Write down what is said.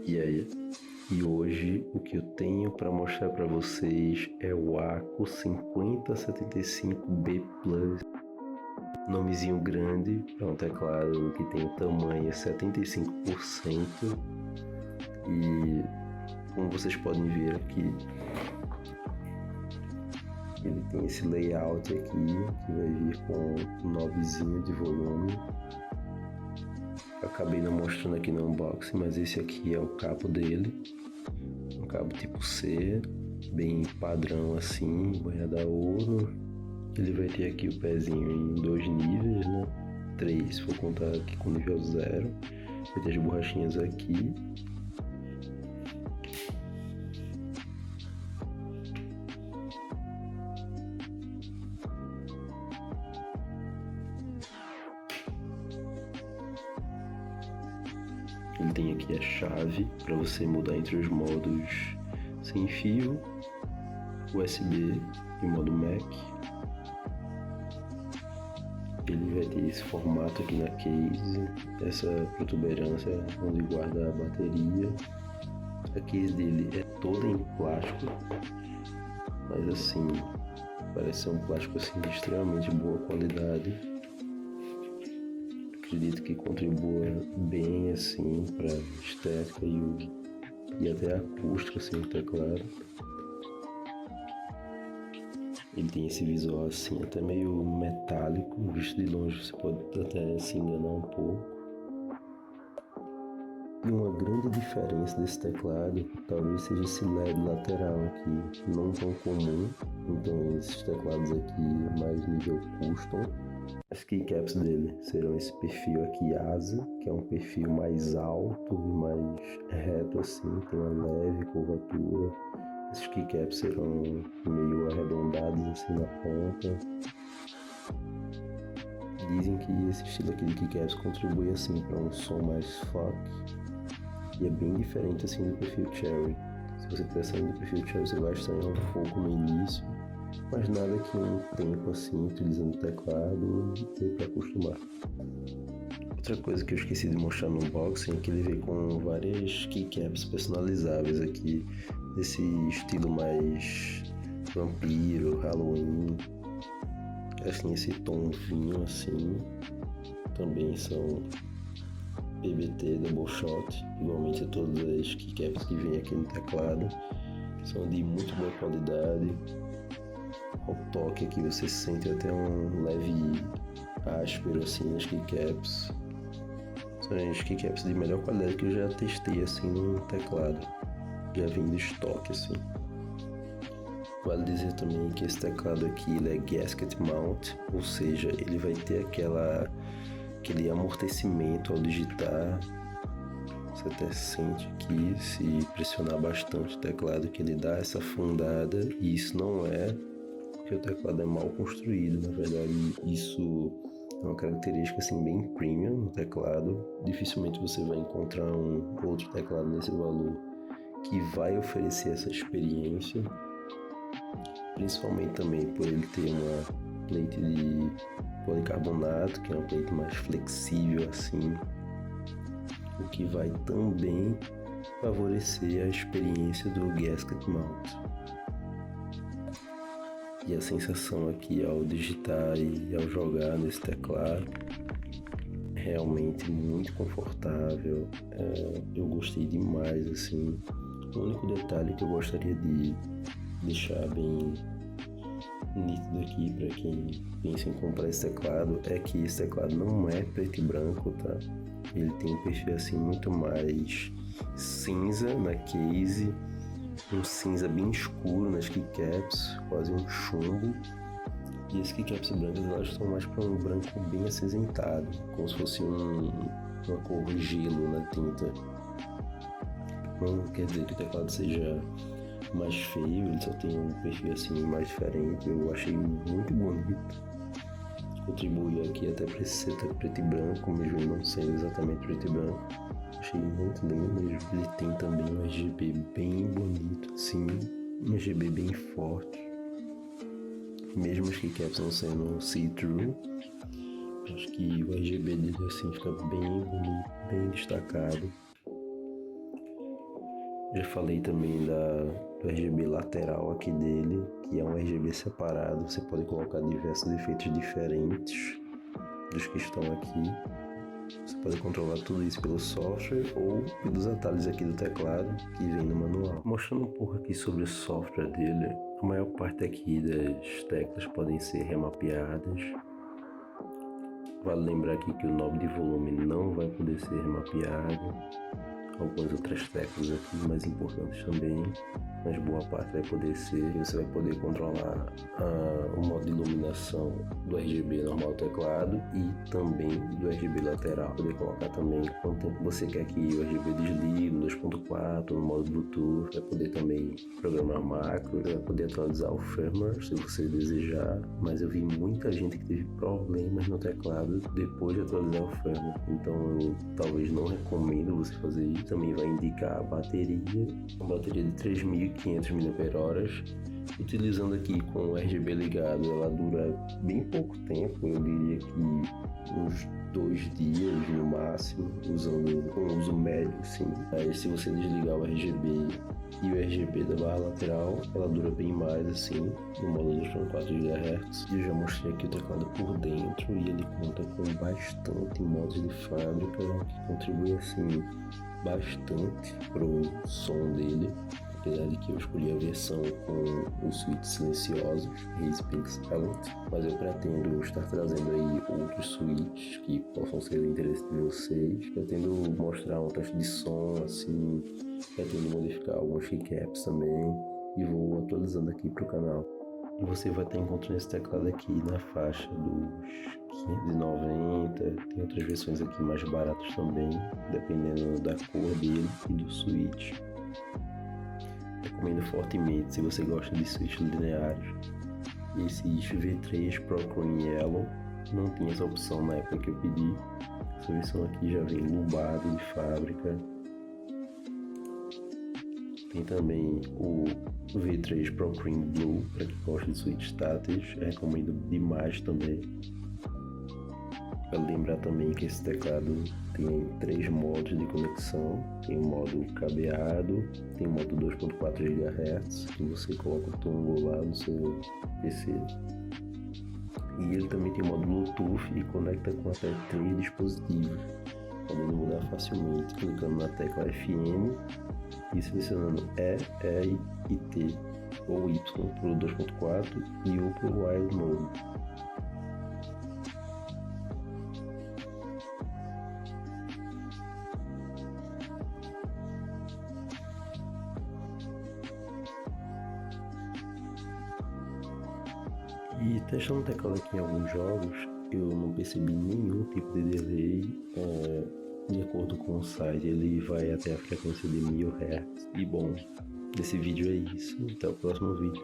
E aí? E hoje o que eu tenho para mostrar para vocês é o Wacom 5075B Plus. Nomezinho grande, é um teclado que tem o tamanho 75%. E como vocês podem ver aqui, ele tem esse layout aqui que vai vir com um knobzinho de volume. Acabei não mostrando aqui no unboxing, mas esse aqui é o cabo dele, um cabo tipo C, bem padrão assim, banhado a ouro. Ele vai ter aqui o pezinho em 2 níveis, né? 3 se for contar aqui com nível 0. Vai ter as borrachinhas aqui. Ele tem aqui a chave para você mudar entre os modos sem fio, USB e modo Mac. Ele vai ter esse formato aqui na case, essa protuberância onde guarda a bateria. A case dele é toda em plástico, mas assim, parece ser um plástico assim de extremamente boa qualidade. Acredito que contribua bem assim para estética e até acústica assim, do teclado. Ele tem esse visual assim até meio metálico, visto de longe você pode até se enganar um pouco. E uma grande diferença desse teclado talvez seja esse LED lateral aqui, não tão comum. Então esses teclados aqui mais nível custom. As keycaps dele serão esse perfil aqui asa, que é um perfil mais alto e mais reto assim, tem uma leve curvatura. Esses keycaps serão meio arredondados assim na ponta. Dizem que esse estilo aqui de keycaps contribui assim para um som mais folk e é bem diferente assim do perfil Cherry. Se você estiver saindo do perfil Cherry você vai estranhar um pouco no início, mas nada que um tempo assim utilizando o teclado dê para acostumar. Outra coisa que eu esqueci de mostrar no unboxing é que ele veio com várias keycaps personalizáveis aqui, desse estilo mais vampiro, Halloween. Elas têm esse tom vinho assim, também são PBT Double Shot, igualmente a todas as keycaps que vem aqui no teclado, são de muito boa qualidade. Ao toque aqui você sente até um leve áspero assim nas keycaps. São as keycaps de melhor qualidade que eu já testei assim no teclado, já vem de estoque assim. Vale dizer também que esse teclado aqui ele é gasket mount, ou seja, ele vai ter aquele amortecimento ao digitar. Você até sente aqui, se pressionar bastante o teclado, que ele dá essa afundada, e isso não é porque o teclado é mal construído. Na verdade, isso é uma característica assim bem premium no teclado. Dificilmente você vai encontrar um outro teclado nesse valor que vai oferecer essa experiência, principalmente também por ele ter uma plate de policarbonato, que é uma plate mais flexível assim, o que vai também favorecer a experiência do gasket mount. E a sensação aqui ao digitar e ao jogar nesse teclado é realmente muito confortável. Eu gostei demais assim. O único detalhe que eu gostaria de deixar bem nítido aqui para quem pensa em comprar esse teclado é que esse teclado não é preto e branco, tá? Ele tem um perfil assim muito mais cinza na case, um cinza bem escuro nas keycaps, quase um chumbo. E as keycaps brancas elas estão mais para um branco bem acinzentado, como se fosse uma cor de gelo na tinta. Não quer dizer que o teclado seja mais feio, ele só tem um perfil assim mais diferente. Eu achei muito bonito. Contribui aqui até para esse setup preto e branco, mesmo não sendo exatamente preto e branco. Achei muito lindo mesmo. Ele tem também um RGB bem bonito, assim, um RGB bem forte. Mesmo as keycaps não sendo see-through, acho que o RGB dele assim fica bem bonito, bem destacado. Já falei também do RGB lateral aqui dele, que é um RGB separado. Você pode colocar diversos efeitos diferentes dos que estão aqui. Você pode controlar tudo isso pelo software ou pelos atalhos aqui do teclado que vem no manual. Mostrando um pouco aqui sobre o software dele, a maior parte aqui das teclas podem ser remapeadas. Vale lembrar aqui que o knob de volume não vai poder ser remapeado. Algumas outras teclas aqui mais importantes também, mas boa parte vai poder ser. Você vai poder controlar o modo de iluminação do RGB normal do teclado e também do RGB lateral. Poder colocar também quanto tempo você quer que o RGB desligue no 2.4, no modo Bluetooth. Vai poder também programar macros, vai poder atualizar o firmware se você desejar. Mas eu vi muita gente que teve problemas no teclado depois de atualizar o firmware. Então eu talvez não recomendo você fazer isso. Também vai indicar a bateria, uma bateria de 3.500 mAh. Utilizando aqui com o RGB ligado, ela dura bem pouco tempo, eu diria que uns 2 dias no máximo, usando com uso médio, sim. Aí se você desligar o RGB e o RGB da barra lateral, ela dura bem mais assim, no modo 2.4 GHz. E eu já mostrei aqui o teclado por dentro e ele conta com bastante modos de fábrica, que contribui assim bastante pro som dele. Apesar de que eu escolhi a versão com os switches silenciosos, Raise Pink Silent, mas eu pretendo estar trazendo aí outros switches que possam ser do interesse de vocês. Pretendo mostrar um teste de som, assim, pretendo modificar alguns keycaps também e vou atualizando aqui para o canal. E você vai estar encontrando esse teclado aqui na faixa dos 590, tem outras versões aqui mais baratas também, dependendo da cor dele e do switch. Recomendo fortemente se você gosta de switches lineares. Esse V3 Pro Chrome Yellow não tinha essa opção na época que eu pedi. Essa versão aqui já vem lubado de fábrica. Tem também o V3 Pro Cream Blue para quem gosta de switches táteis. Recomendo demais também. Vale lembrar também que esse teclado tem 3 modos de conexão. Tem o modo cabeado, tem o modo 2.4 GHz, que você coloca o toggle lá no seu PC. E ele também tem o modo Bluetooth e conecta com até 3 dispositivos, podendo mudar facilmente clicando na tecla FM e selecionando E, e T, ou Y para o 2.4 e U para o Wired Mode. E testando o teclado aqui em alguns jogos, eu não percebi nenhum tipo de delay. De acordo com o site, ele vai até a frequência de 1000 Hz. E bom, nesse vídeo é isso. Até o próximo vídeo.